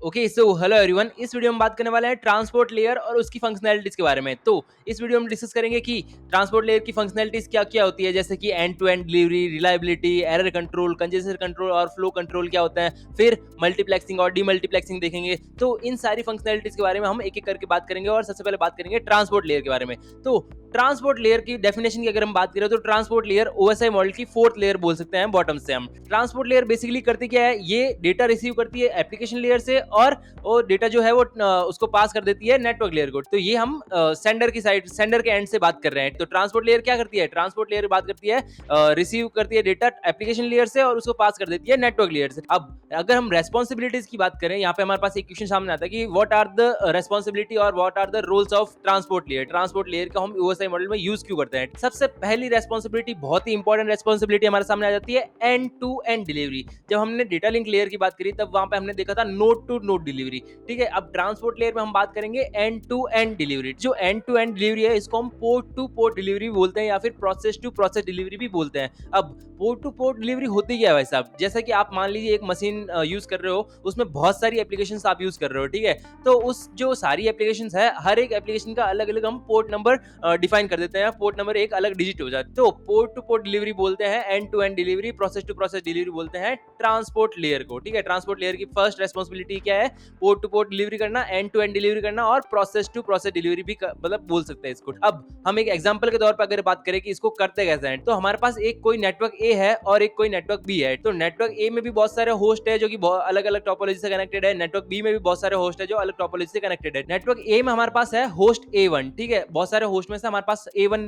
Okay so hello everyone. इस video में बात करने वाले हैं ट्रांसपोर्ट लेयर और उसकी फंक्शनैलिटीज के बारे में। तो इस वीडियो में डिस्कस करेंगे कि ट्रांसपोर्ट लेयर की फंक्शनैलिटीज क्या क्या होती है, जैसे कि end to end delivery, reliability, error control, congestion control और फ्लो कंट्रोल क्या होता है, फिर मल्टीप्लेक्सिंग और डीमल्टीप्लेक्सिंग देखेंगे। तो इन सारी फंक्शनैलिटीज के बारे में हम एक एक करके बात करेंगे और सबसे पहले बात करेंगे ट्रांसपोर्ट लेयर के बारे में। तो ट्रांसपोर्ट लेयर की डेफिनेशन की अगर हम बात करें तो ट्रांसपोर्ट लेयर ओएसआई मॉडल की फोर्थ लेयर बोल सकते हैं बॉटम से हम। ट्रांसपोर्ट लेयर बेसिकली करती क्या है, ये डेटा रिसीव करती है एप्लीकेशन लेयर से और वो डेटा जो है वो उसको पास कर देती है नेटवर्क लेयर को। तो ये हम सेंडर की साइड, सेंडर के एंड से बात कर रहे हैं। तो ट्रांसपोर्ट लेयर क्या करती है, ट्रांसपोर्ट लेयर बात करती है रिसीव करती है डेटा एप्लीकेशन लेयर से और उसको पास कर देती है नेटवर्क लेयर से। अब अगर हम रेस्पॉन्सिबिलिटीज की बात करें, यहाँ पे हमारे पास एक क्वेश्चन सामने आता है कि व्हाट आर द रेस्पॉन्सिबिलिटी और what are the roles of transport layer. Transport layer का हम ओएसआई मॉडल में यूज क्यों करते हैं। सबसे पहली रेस्पॉन्सिबिलिटी, बहुत ही इंपॉर्टेंट रेस्पॉन्सिबिलिटी हमारे सामने आ जाती है एंड टू एंड डिलीवरी। जब हमने डेटा लिंक लेयर की बात करी तब वहां पे हमने देखा था नोड टू नोड डिलीवरी। ठीक है, अब ट्रांसपोर्ट लेयर में हम बात करेंगे एंड टू एंड डिलीवरी। जो एंड टू एंड डिलीवरी है इसको हम पोर्ट टू पोर्ट डिलीवरी बोलते हैं या फिर प्रोसेस टू प्रोसेस डिलीवरी भी बोलते हैं। अब पोर्ट टू पोर्ट डिलीवरी होती क्या है भाई साहब, जैसा कि आप मान लीजिए एक मशीन यूज कर रहे हो, उसमें बहुत सारी एप्लीकेशंस आप यूज कर रहे हो। ठीक है, तो उस जो सारी एप्लीकेशंस है, हर एक एप्लीकेशन का अलग अलग हम पोर्ट नंबर डिफाइन कर देते हैं, पोर्ट नंबर एक अलग डिजिट हो जाता है। तो पोर्ट टू पोर्ट डिलीवरी बोलते हैं end to end delivery, process to process delivery बोलते हैं ट्रांसपोर्ट लेयर को। ठीक है, ट्रांसपोर्ट लेयर की फर्स्ट रेस्पॉन्सिबिलिटी क्या है, पोर्ट टू पोर्ट डिलीवरी करना, एंड टू एंड डिलीवरी करना और प्रोसेस टू प्रोसेस डिलीवरी भी मतलब बोल सकते हैं इसको। अब हम एक एग्जांपल के तौर पर अगर बात करें कि इसको करते कैसे हैं, तो हमारे पास एक कोई नेटवर्क ए है और एक कोई नेटवर्क बी है। तो नेटवर्क ए में भी बहुत सारे होस्ट है जो कि अलग अलग टोपोलॉजी से कनेक्टेड है, नेटवर्क बी में भी बहुत सारे होस्ट है जो अलग टोपोलॉजी से कनेक्टेड है। नेटवर्क ए में हमारे पास है होस्ट A1। ठीक है, बहुत सारे होस्ट में से हमारे पास A1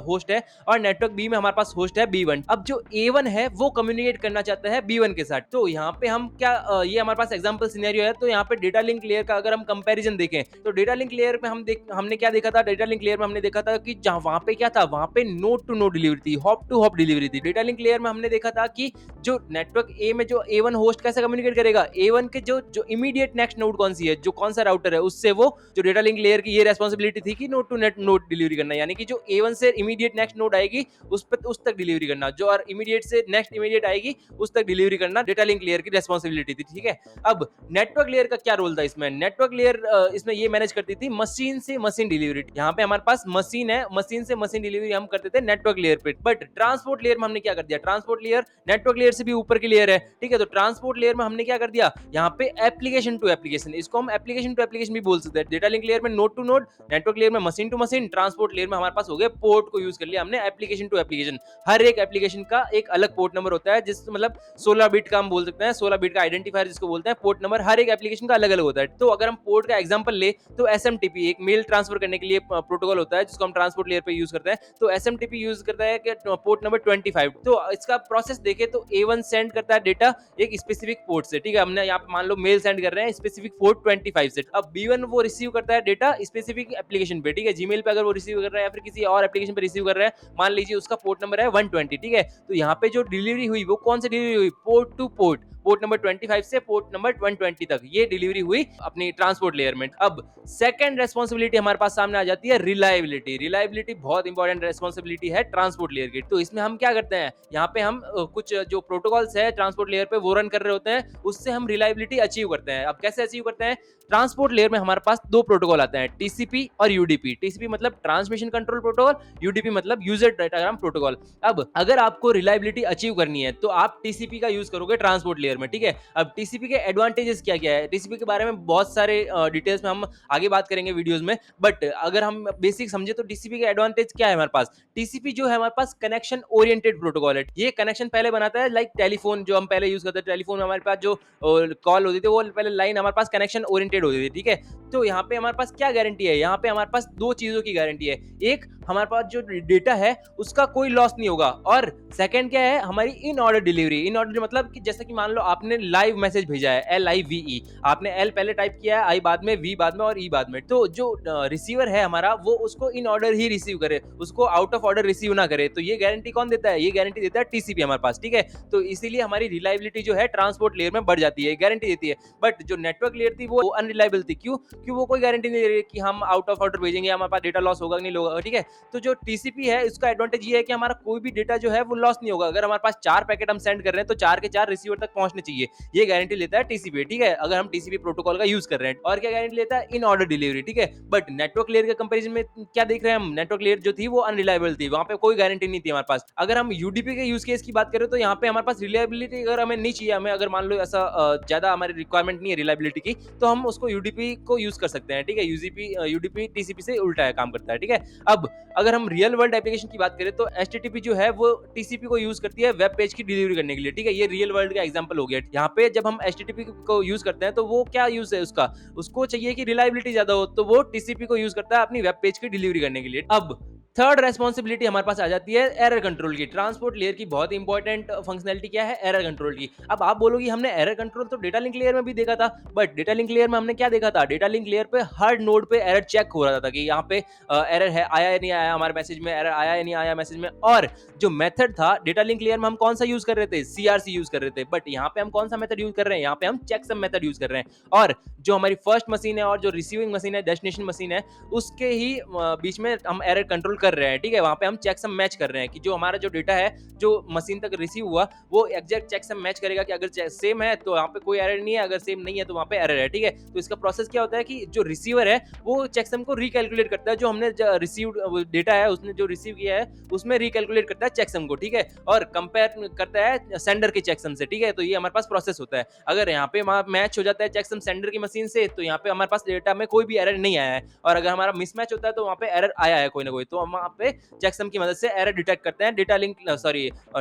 होस्ट है और नेटवर्क बी में हमारे पास होस्ट है B1। अब जो A1 है वो कम्युनिकेट करना चाहता है B1 के साथ। तो यहाँ पे हम क्या ये हमारे पास एग्जांपल सिनेरियो है। तो यहाँ पे डेटा लिंक लेयर का अगर हम कंपैरिजन देखें तो डेटा लिंक लेयर में हमने क्या देखा था, डेटा लिंक लेयर में हमने देखा था कि जहां वहां पे क्या था, वहां पे नोड टू नोड डिलीवरी थी, हॉप टू हॉप डिलीवरी थी। डेटा लिंक लेयर में हमने देखा था कि जो नेटवर्क ए में जो A1 होस्ट कैसे कम्युनिकेट करेगा, A1 के जो इमीडिएट नेक्स्ट नोड कौन सी है, जो कौन सा राउटर है, उससे वो जो डेटा लिंक लेयर की ये रेस्पॉन्सिबिलिटी थी कि node to net node delivery करना, यानी कि जो A1 से इमीडिएट नेक्स्ट नोड आएगी उस तक डिलीवरी करना, जो और इमीडिएट से नेक्स्ट इमीडिएट आएगी उस तक डिलीवरी करना डेटा लिंक लेयर की रेस्पॉन्सिबिलिटी थी। ठीक है, अब नेटवर्क लेयर का क्या रोल था इसमें, नेटवर्क लेयर इसमें ये मैनेज करती थी मशीन से मशीन डिलीवरी। यहाँ पे हमारे पास मशीन है, मशीन से मशीन डिलीवरी हम करते थे नेटवर्क लेयर पे। बट ट्रांसपोर्ट लेयर में हमने क्या कर दिया, ट्रांसपोर्ट लेयर नेटवर्क लेयर से भी ऊपर की लेयर है। ठीक है, तो ट्रांसपोर्ट लेयर में हमने क्या कर दिया, यहाँ पे एप्लीकेशन टू एप्लीकेशन, इसको हम एप्लीकेशन टू एप्लीकेशन भी बोल सकते हैं। डेटा लिंक लेयर में node to node, network layer में machine to machine, transport layer में हमारे पास हो गया पोर्ट को यूज कर लिया हमने एप्लीकेशन टू एप्लीकेशन। हर एक एप्लीकेशन का एक अलग पोर्ट नंबर होता है, जिस मतलब 16 बिट का हम बोल सकते हैं, 16 बिट का आइडेंटिफायर जिसको बोलते हैं, पोर्ट नंबर हर एक एप्लीकेशन का अलग अलग होता है। तो अगर हम पोर्ट का एग्जांपल ले तो SMTP एक मेल ट्रांसफर करने के लिए प्रोटोकॉल होता है जिसको हम ट्रांसपोर्ट लेयर पे यूज करते हैं। तो SMTP यूज करता है कि पोर्ट नंबर 25। तो इसका प्रोसेस देखें तो A1 सेंड करता है डेटा एक स्पेसिफिक पोर्ट से। ठीक है, हमने यहाँ पे मान लो मेल सेंड कर रहे हैं स्पेसिफिक पोर्ट 25 से। अब B1 वो रिसीव करता है डेटा स्पेसिफिक एप्लीकेशन पे। ठीक है, जीमेल पे अगर वो रिसीव कर रहा है या फिर किसी और एप्लीकेशन पे रिसीव कर रहा है, मान लीजिए उसका पोर्ट नंबर है 120। ठीक है, तो यहाँ पे जो डिलीवरी हुई वो कौन सी डिलीवरी हुई, port to port, port number 25 से पोर्ट नंबर 120 तक ये डिलीवरी हुई अपनी ट्रांसपोर्ट लेयर में। अब सेकंड रेस्पॉन्सिबिलिटी हमारे पास सामने आ जाती है रिलायबिलिटी। रिलायबिलिटी बहुत इंपॉर्टेंट रेस्पॉन्सिबिलिटी है ट्रांसपोर्ट लेयर की। तो इसमें हम क्या करते हैं, यहाँ पे हम कुछ जो प्रोटोकॉल्स है ट्रांसपोर्ट लेयर पे वो रन कर रहे होते हैं, उससे हम रिलायबिलिटी अचीव करते हैं। अब कैसे अचीव करते हैं, ट्रांसपोर्ट लेयर में हमारे पास दो प्रोटोकॉल आते हैं, TCP और UDP। TCP मतलब ट्रांसमिशन कंट्रोल प्रोटोकॉल, UDP मतलब यूजर डाटाग्राम प्रोटोकॉल। अब अगर आपको रिलायबिलिटी अचीव करनी है तो आप TCP का यूज करोगे ट्रांसपोर्ट लेयर में। ठीक है, अब TCP के एडवांटेजेस क्या क्या है, TCP के बारे में बहुत सारे डिटेल्स में हम आगे बात करेंगे वीडियोस में। बट अगर हम बेसिक समझे तो TCP के एडवांटेज क्या है हमारे पास, TCP जो है हमारे पास कनेक्शन ओरिएंटेड प्रोटोकॉल है। ये कनेक्शन पहले बनाता है लाइक टेलीफोन जो हम पहले यूज करते थे, टेलीफोन में हमारे पास जो कॉल होती थी वो पहले लाइन हमारे पास कनेक्शन ओरिएंटेड होती थी। ठीक है, तो यहाँ पे हमारे पास क्या गारंटी है, यहाँ पे हमारे पास दो चीजों की गारंटी है। एक, हमारे पास जो डेटा है उसका कोई लॉस नहीं होगा, और सेकंड क्या है, हमारी in order delivery. In order मतलब कि जैसे कि मान लो आपने लाइव मैसेज भेजा है, LIVE, आपने L पहले टाइप किया है, I बाद में, V बाद में और E बाद में, तो जो रिसीवर है हमारा वो उसको इन ऑर्डर ही रिसीव करे, उसको आउट ऑफ ऑर्डर रिसीव ना करे। तो ये गारंटी कौन देता है, ये गारंटी देता है TCP हमारे पास। ठीक है, तो इसीलिए हमारी रिलायबिलिटी जो है ट्रांसपोर्ट लेयर में बढ़ जाती है, गारंटी देती है। बट जो नेटवर्क लेयर थी वो अनरिलायबल थी। क्यों, वो कोई गारंटी नहीं दे रही कि हम आउट ऑफ ऑर्डर भेजेंगे हमारे पास डेटा लॉस होगा कि नहीं होगा। ठीक है, तो जो टीसीपी है इसका एडवांटेज ये है कि हमारा कोई भी डेटा जो है वो लॉस नहीं होगा। अगर हमारे पास 4 पैकेट हम सेंड कर रहे हैं तो 4 के 4 रिसीवर तक पहुंचने चाहिए, ये गारंटी लेता है टीसीपी, ठीक है, अगर हम टीसीपी प्रोटोकॉल का यूज कर रहे हैं। और क्या गारंटी लेता है? इन ऑर्डर डिलीवरी, ठीक है। बट नेटवर्क लेयर के कंपैरिजन में क्या देख रहे हैं हम, नेटवर्क लेयर जो थी वो अनरिलायबल थी, वहां पे कोई गारंटी नहीं थी हमारे पास। अगर हम यूडीपी के यूज केस की बात करें तो यहाँ पे हमारे पास रिलायबिलिटी अगर हमें नहीं चाहिए, हमें अगर मान लो ऐसा ज्यादा हमारी रिक्वायरमेंट नहीं है रिलायबिलिटी की, तो हम उसको यूडीपी को यूज कर सकते हैं, ठीक है। यूडीपी टीसीपी से उल्टा है काम करता है, ठीक है। अब अगर हम रियल वर्ल्ड एप्लीकेशन की बात करें तो एचटीटीपी जो है वो टीसीपी को यूज करती है वेब पेज की डिलीवरी करने के लिए, ठीक है। ये रियल वर्ल्ड का एग्जांपल हो गया। यहाँ पे जब हम एचटीटीपी को यूज करते हैं तो वो क्या यूज है उसका, उसको चाहिए कि रिलायबिलिटी ज्यादा हो, तो वो टीसीपी को यूज करता है अपनी वेब पेज की डिलीवरी करने के लिए। अब थर्ड रेस्पॉन्सिबिलिटी हमारे पास आ जाती है एरर कंट्रोल की। ट्रांसपोर्ट लेयर की बहुत इंपॉर्टेंट फंक्शनैलिटी क्या है? एरर कंट्रोल की। अब आप बोलोगे हमने एरर कंट्रोल तो डेटा लिंक लेयर में भी देखा था, बट डेटा लिंक लेयर में हमने क्या देखा था? डेटा लिंक लेयर पे हर नोड पे एरर चेक हो रहा था कि यहाँ पे एरर है, आया या नहीं आया हमारे मैसेज में, एरर आया या नहीं आया मैसेज में। और जो मेथड था डेटा लिंक लेयर में हम कौन सा यूज कर रहे थे? सीआरसी यूज कर रहे थे। बट यहाँ पे हम कौन सा मेथड यूज कर रहे हैं? यहाँ पे हम चेकसम मेथड यूज कर रहे हैं। और जो हमारी फर्स्ट मशीन है और जो रिसीविंग मशीन है, डेस्टिनेशन मशीन है, उसके ही बीच में हम एरर कंट्रोल कर रहे हैं, ठीक है। वहां पे हम चेकसम मैच कर रहे हैं कि जो हमारा जो डेटा है जो मशीन तक रिसीव हुआ वो एग्जैक्ट चेकसम मैच करेगा कि अगर सेम है तो यहाँ पे कोई एरर नहीं है, अगर सेम नहीं है तो वहां पे एरर है, ठीक है। तो इसका प्रोसेस क्या होता है कि जो रिसीवर है वो चेकसम को रिकैलकुलेट करता है, जो हमने रिसीव्ड डेटा है उसने जो रिसीव किया है उसमें रिकैलकुलेट करता है चेकसम को, ठीक है, और कंपेयर करता है सेंडर के चेकसम से, ठीक है। तो ये हमारे पास प्रोसेस होता है। अगर यहाँ पे मैच हो जाता है चेकसम सेंडर की मशीन से तो यहाँ पे हमारे पास डेटा में कोई भी एरर नहीं आया है, और अगर हमारा मिसमैच होता है तो वहाँ पे एरर आया है कोई ना कोई, तो हम वहाँ पे चेकसम की मदद से एरर डिटेक्ट करते हैं डेटा लिंक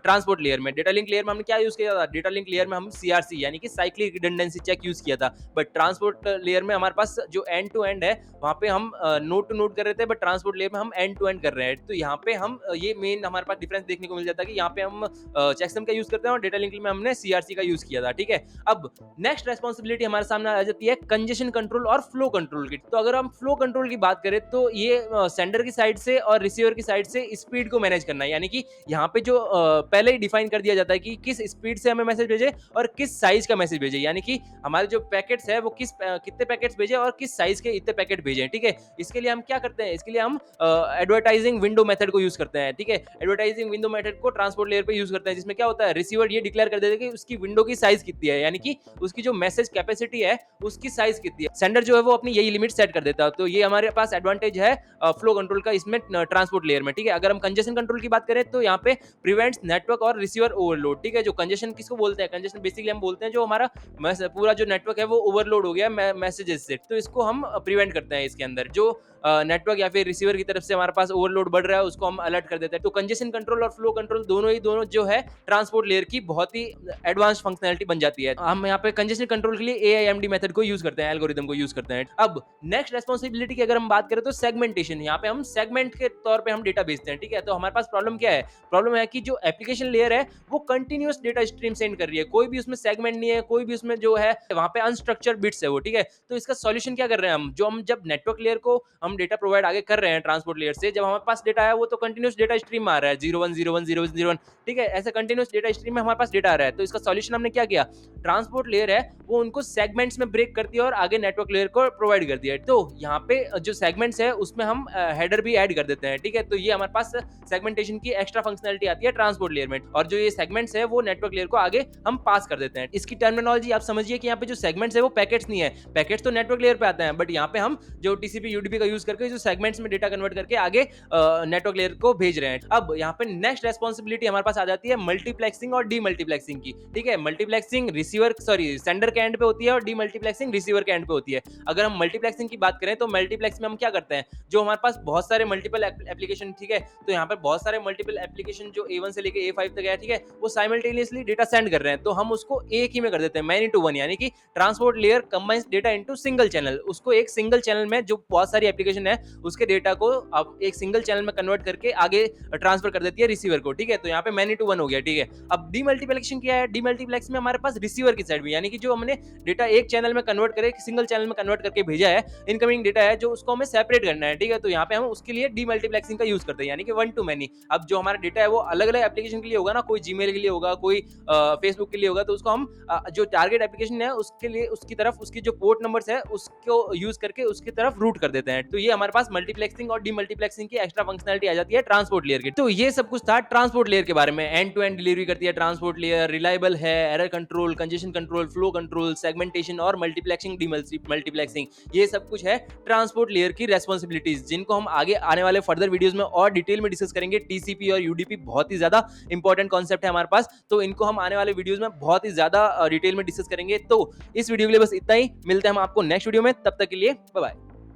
ट्रांसपोर्ट लेयर में। डेटा लिंक लेयर में हमने क्या यूज किया था? डेटा लिंक लेयर में हम सीआरसी यानी कि साइक्लिक रिडंडेंसी चेक यूज किया था। बट ट्रांसपोर्ट लेयर में हमारे पास जो एंड टू एंड है वहाँ पे हम नोड टू नोड कर रहे थे, बट ट्रांसपोर्ट लेयर में हम एंड टू एंड कर रहे हैं। तो यहाँ पे हम ये मेन हमारे पास डिफरेंस देखने को मिल जाता है कि यहाँ पे हम चेकसम का यूज करते हैं और डेटा लिंक में हमने सीआरसी का यूज किया था, ठीक है। अब नेक्स्ट रेस्पॉन्सिबिलिटी हमारे सामने आ जाती है कंजेशन कंट्रोल और फ्लो कंट्रोल की। तो अगर हम फ्लो कंट्रोल की बात करें तो ये सेंडर की साइड से और रिसीवर की साइड से स्पीड को मैनेज करना है, यानी कि यहाँ पे जो पहले ही डिफाइन कर दिया जाता है कि किस स्पीड से हमें मैसेज भेजे और किस साइज का मैसेज भेजे, यानी कि हमारे जो पैकेट्स है वो कितने पैकेट्स भेजे और किस साइज के इतने पैकेट भेजे, ठीक है। इसके लिए हम क्या करते हैं? इसके लिए हम एडवर्टाइजिंग विंडो मेथड को यूज करते हैं, ठीक है। एडवर्टाइजिंग विंडो मेथड को ट्रांसपोर्ट लेयर पे यूज करते हैं, जिसमें क्या होता है, रिसीवर ये डिक्लेयर कर देता है कि उसकी विंडो की साइज कितनी है, यानी कि उसकी जो मैसेज कैपेसिटी है उसकी साइज कितनी है। सेंडर जो है वो अपनी यही लिमिट सेट कर देता है। तो ये हमारे पास एडवांटेज है फ्लो कंट्रोल का इसमें ट्रांसपोर्ट लेयर में, ठीक है। अगर हम कंजेशन कंट्रोल की बात करें तो यहाँ पे प्रिवेंट्स नेटवर्क और रिसीवर ओवरलोड, ठीक है। जो कंजेशन किसको बोलते हैं? कंजेशन बेसिकली हम बोलते हैं जो हमारा पूरा जो नेटवर्क है वो ओवरलोड हो गया मैसेजेस से, तो इसको हम प्रिवेंट करते हैं। इसके अंदर जो नेटवर्क या फिर रिसीवर की तरफ से हमारे पास ओवरलोड बढ़ रहा है उसको हम अलर्ट कर देते हैं। तो कंजेशन कंट्रोल और फ्लो कंट्रोल दोनों जो है ट्रांसपोर्ट लेयर की बहुत ही एडवांस फंक्शनैलिटी बन जाती है। हम यहाँ पे कंजेशन कंट्रोल के लिए एआईएमडी मेथड को यूज करते हैं, एल्गोरिदम को यूज करते हैं। अब नेक्स्ट रेस्पॉन्सिबिलिटी की अगर हम बात करें तो सेगमेंटेशन। यहाँ पे हम सेगमेंट के तौर पे हम डेटा भेजते हैं, ठीक है। तो हमारे पास प्रॉब्लम क्या है? प्रॉब्लम है कि जो एप्लीकेशन लेयर है वो कंटिन्यूअस डेटा स्ट्रीम सेंड कर रही है, कोई भी उसमें सेगमेंट नहीं है, कोई भी उसमें जो है वहां पे अनस्ट्रक्चर्ड बिट्स है वो, ठीक है। तो इसका सॉल्यूशन क्या कर रहे हैं हम जब नेटवर्क लेयर को हम डेटा प्रोवाइड आगे कर रहे हैं ट्रांसपोर्ट लेयर से, जब हमारे पास डेटा है वो तो कंटिन्यूअस डेटा स्ट्रीम में आ रहा है 01010101, ठीक है। ऐसे कंटिन्यूअस डेटा स्ट्रीम में हमारे पास डेटा आ रहा है। तो इसका सॉल्यूशन हमने क्या किया? ट्रांसपोर्ट लेयर है वो उनको सेगमेंट्स में ब्रेक करती है और आगे नेटवर्क लेयर को प्रोवाइड करती है। तो यहाँ पे जो सेगमेंट्स है उसमें हम हेडर भी ऐड कर देते हैं, ठीक है। तो ये हमारे पास सेगमेंटेशन की एक्स्ट्रा फंक्शनैलिटी आती है ट्रांसपोर्ट लेयर में, और जो ये सेगमेंट्स है वो नेटवर्क लेयर को आगे हम पास कर देते हैं। इसकी टर्मिनोलॉजी आप समझिए कि यहाँ पे जो सेगमेंट्स है वो पैकेट्स नहीं है, पैकेट्स तो नेटवर्क लेयर पे आते हैं, बट यहाँ पे हम जो टीसीपी यूडीपी का यूज करके जो सेगमेंट्स में डेटा कन्वर्ट करके आगे नेटवर्क लेयर को भेज रहे हैं। अब यहाँ पे नेक्स्ट रेस्पॉन्सिबिलिटी हमारे पास आ जाती है मल्टीप्लेक्सिंग और डीमल्टीप्लेक्सिंग की, ठीक है। मल्टीप्लेक्सिंग सेंडर के एंड पे होती है और डीमल्टीप्लेक्सिंग रिसीवर के एंड पे होती है। अगर हम मल्टीप्लेक्सिंग की बात करें तो मल्टीप्लेक्स में हम क्या करते हैं? जो हमारे पास बहुत सारे मल्टीपल एप्लीकेशन, ठीक है, तो यहाँ पे बहुत सारे मल्टीपल एप्लीकेशन जो A1 से लेके A5 तक है, ठीक है, वो साइमल्टेनियसली डेटा सेंड कर रहे हैं, तो हम उसको एक ही में कर देते हैं, मैन इनटू वन, यानी कि transport layer combines data into single channel. उसको एक सिंगल चैनल में जो बहुत सारी एप्लीकेशन है उसके डेटा को अब एक सिंगल चैनल में कन्वर्ट करके आगे ट्रांसफर कर देती है रिसीवर को, ठीक है। तो यहाँ पे मैन इनटू वन हो गया, ठीक है। अब डीमल्टीप्लेक्सिंग क्या है? डीमल्टीप्लेक्स में हमारे पास रिसीवर की साइड भी, यानी कि जो हमने डेटा एक चैनल में कन्वर्ट करे सिंगल चैनल में कन्वर्ट करके भेजा है, इनकमिंग डेटा है जो उसको हमें सेपरेट करना है, ठीक है। तो यहाँ पे हम उसके लिए मल्टीप्लेक्सिंग का यूज करते हैं, यानी कि वन टू मैनी। अब जो हमारा डेटा है वो अलग अलग एप्लीकेशन के लिए होगा ना, कोई जीमेल के लिए होगा, कोई फेसबुक के लिए होगा, तो उसको हम जो टारगेट एप्लीकेशन है उसके लिए उसकी तरफ उसकी जो पोर्ट नंबर्स है उसको यूज करके उसकी तरफ रूट कर देते हैं। तो ये हमारे पास मल्टीप्लेक्सिंग और डीमल्टीप्लेक्सिंग की एक्स्ट्रा फंक्शनलिटी आ जाती है ट्रांसपोर्ट लेयर की। तो ये सब कुछ था ट्रांसपोर्ट लेयर के बारे में। एंड टू एंड डिलीवरी करती है ट्रांसपोर्ट लेयर, रिलायबल है, error control, congestion control, flow control, segmentation और मल्टीप्लेक्सिंग डीमल्टीप्लेक्सिंग, ये सब कुछ है ट्रांसपोर्ट लेयर की रेस्पॉन्सिबिलिटीज, जिनको हम आगे आने वाले फर्दर वीडियोस में और डिटेल में डिस्कस करेंगे। टीसीपी और यूडीपी बहुत ही ज्यादा इंपॉर्टेंट कॉन्सेप्ट है हमारे पास, तो इनको हम आने वाले वीडियोस में बहुत ही ज्यादा डिटेल में डिस्कस करेंगे। तो इस वीडियो के लिए बस इतना ही, मिलते हैं हम आपको नेक्स्ट वीडियो में, तब तक के लिए बाय बाय।